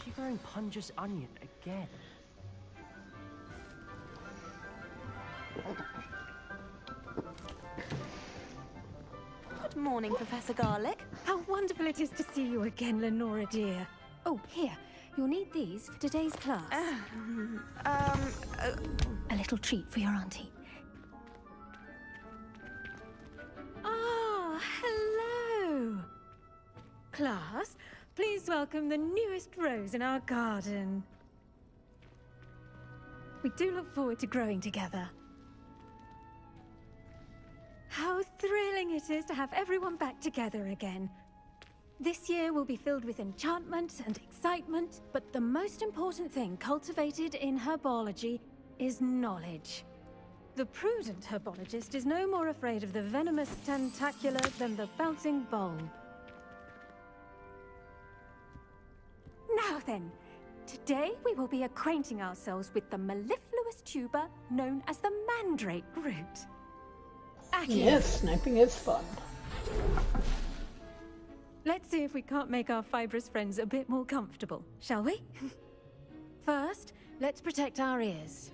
she growing Punja's onion again? Good morning, Professor Garlic. How wonderful it is to see you again, Lenora dear. Oh, here. You'll need these for today's class. A little treat for your auntie. Ah, hello. Class, please welcome the newest rose in our garden. We do look forward to growing together. How thrilling it is to have everyone back together again. This year will be filled with enchantment and excitement, but the most important thing cultivated in herbology is knowledge. The prudent herbologist is no more afraid of the venomous tentacula than the bouncing bulb. Now then, today we will be acquainting ourselves with the mellifluous tuber known as the mandrake root. Yes, sniping is fun. Let's see if we can't make our fibrous friends a bit more comfortable, shall we? First, let's protect our ears.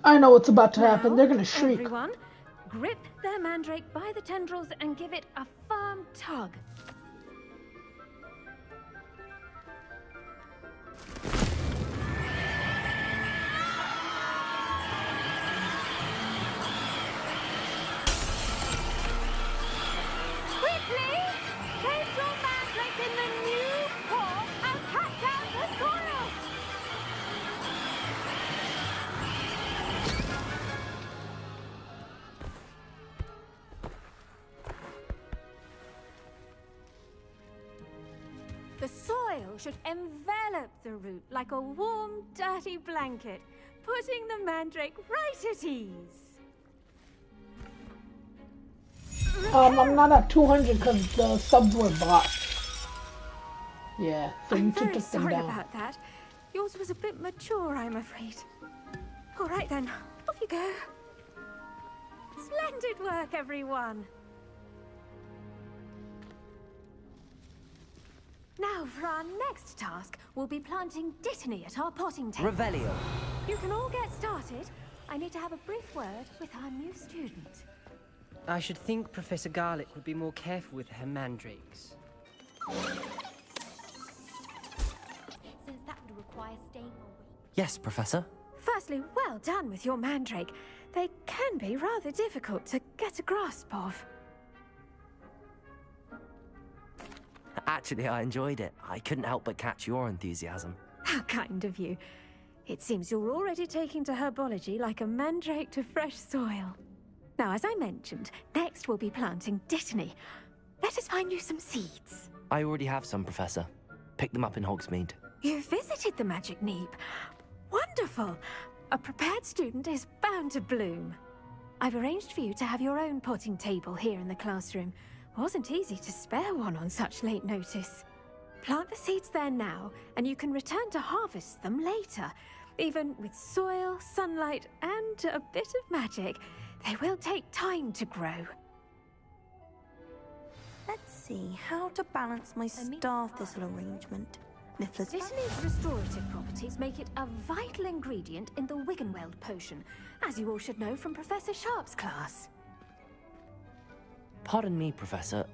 I know what's about to happen. They're gonna shriek. Everyone, grip their mandrake by the tendrils and give it a firm tug. The soil should envelop the root like a warm, dirty blanket, putting the mandrake right at ease. I'm not at 200 because the subs were bots. Yeah, so I'm you very took them sorry down. about that. Yours was a bit mature, I'm afraid. All right then, off you go. Splendid work, everyone. Now, for our next task, we'll be planting Dittany at our potting table. Revelio. You can all get started. I need to have a brief word with our new student. I should think Professor Garlic would be more careful with her mandrakes. Since that would require staying awake. Yes, Professor. Firstly, well done with your mandrake. They can be rather difficult to get a grasp of. Actually, I enjoyed it. I couldn't help but catch your enthusiasm. How kind of you. It seems you're already taking to herbology like a mandrake to fresh soil. Now, as I mentioned, next we'll be planting Dittany. Let us find you some seeds. I already have some, Professor. Picked them up in Hogsmeade. You visited the Magic Neep. Wonderful! A prepared student is bound to bloom. I've arranged for you to have your own potting table here in the classroom. Wasn't easy to spare one on such late notice. Plant the seeds there now, and you can return to harvest them later. Even with soil, sunlight, and a bit of magic, they will take time to grow. Let's see how to balance my star thistle arrangement. Dittany's restorative properties make it a vital ingredient in the Wiggenweld potion, as you all should know from Professor Sharp's class. Pardon me, Professor.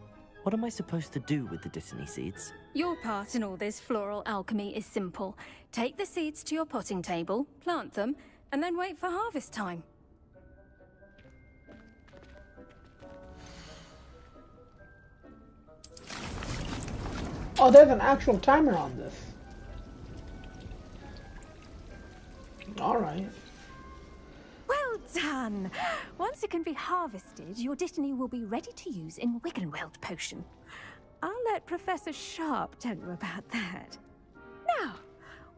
What am I supposed to do with the Dittany seeds? Your part in all this floral alchemy is simple. Take the seeds to your potting table, plant them, and then wait for harvest time. Oh, there's an actual timer on this. Alright. Well done! Once it can be harvested, your Dittany will be ready to use in Wiggenweld potion. I'll let Professor Sharp tell you about that. Now,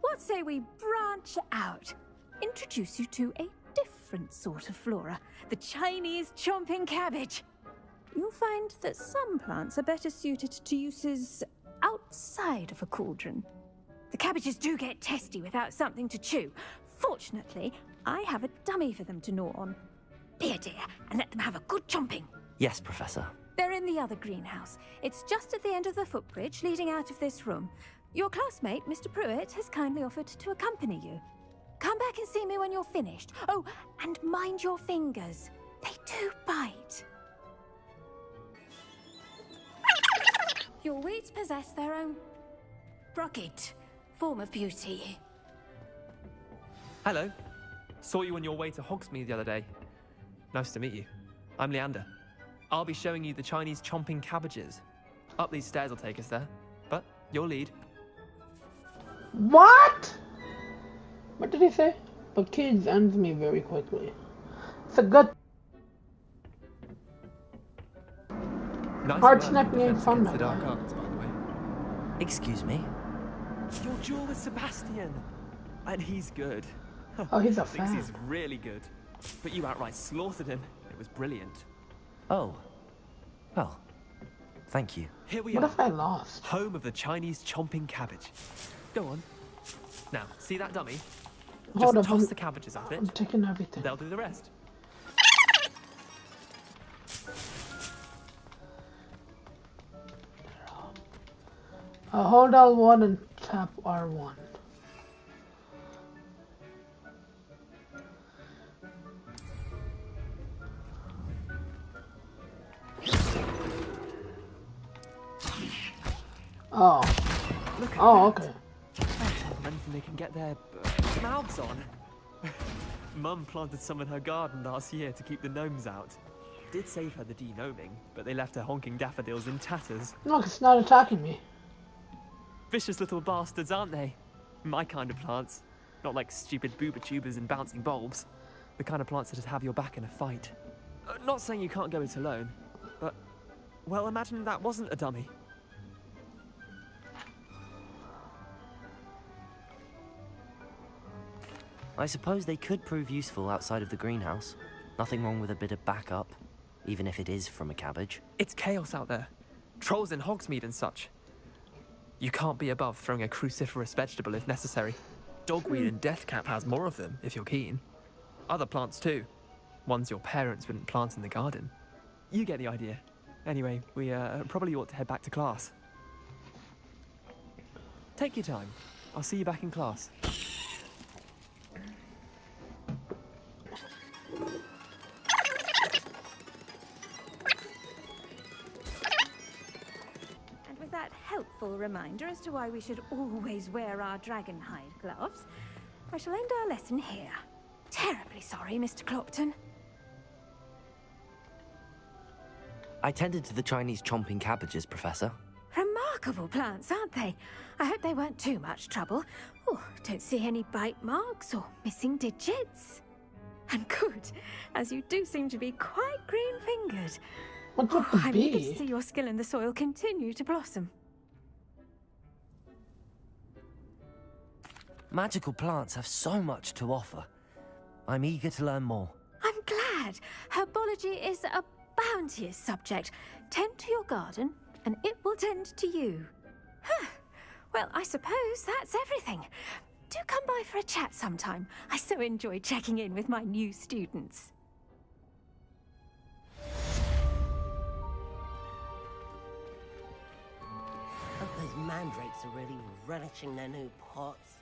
what say we branch out? Introduce you to a different sort of flora, the Chinese chomping cabbage. You'll find that some plants are better suited to uses outside of a cauldron. The cabbages do get testy without something to chew. Fortunately, I have a dummy for them to gnaw on. Be a dear and let them have a good chomping. Yes, Professor. They're in the other greenhouse. It's just at the end of the footbridge leading out of this room. Your classmate, Mr. Pruitt, has kindly offered to accompany you. Come back and see me when you're finished. Oh, and mind your fingers. They do bite. Your weeds possess their own rugged form of beauty. Hello. Saw you on your way to Hogsmeade the other day. Nice to meet you. I'm Leander. I'll be showing you the Chinese chomping cabbages. Up these stairs will take us there, but your lead. What? What did he say? But kids ends me very quickly. It's a good. Nice Hard work, snacking ain't Defense fun, Against the my Dark guy. Arts, by the way. Excuse me? Your duel with Sebastian. And he's good. Oh, he's a Thinks fan. he's really good. But you outright slaughtered him. It was brilliant. Oh. Well, thank you. Here we What are. if I lost? Home of the Chinese chomping cabbage. Go on. Now, see that dummy? Hold Just up, toss the cabbages at it. I'm taking everything. They'll do the rest. Hold L1 and tap R1. Oh. Look at Oh, that. okay. Anything they can get their mouths on. Mum planted some in her garden last year to keep the gnomes out. Did save her the de-gnoming, but they left her honking daffodils in tatters. Look, it's not attacking me. Vicious little bastards, aren't they? My kind of plants. Not like stupid booba tubers and bouncing bulbs. The kind of plants that'd have your back in a fight. Not saying you can't go it alone, but... well, imagine that wasn't a dummy. I suppose they could prove useful outside of the greenhouse. Nothing wrong with a bit of backup, even if it is from a cabbage. It's chaos out there. Trolls in Hogsmeade and such. You can't be above throwing a cruciferous vegetable if necessary. Dogweed and deathcap has more of them, if you're keen. Other plants too. Ones your parents wouldn't plant in the garden. You get the idea. Anyway, we probably ought to head back to class. Take your time. I'll see you back in class. And with that helpful reminder as to why we should always wear our dragonhide gloves, I shall end our lesson here. Terribly sorry, Mr. Clopton. I tended to the Chinese chomping cabbages, Professor. Remarkable plants, aren't they? I hope they weren't too much trouble. Oh, don't see any bite marks or missing digits. And good, as you do seem to be quite green-fingered. What's with the I'm eager to bee? see your skill in the soil continue to blossom. Magical plants have so much to offer. I'm eager to learn more. I'm glad. Herbology is a bounteous subject. Tend to your garden, and it will tend to you. Huh. Well, I suppose that's everything. Do come by for a chat sometime. I so enjoy checking in with my new students. Hope those mandrakes are really relishing their new pots.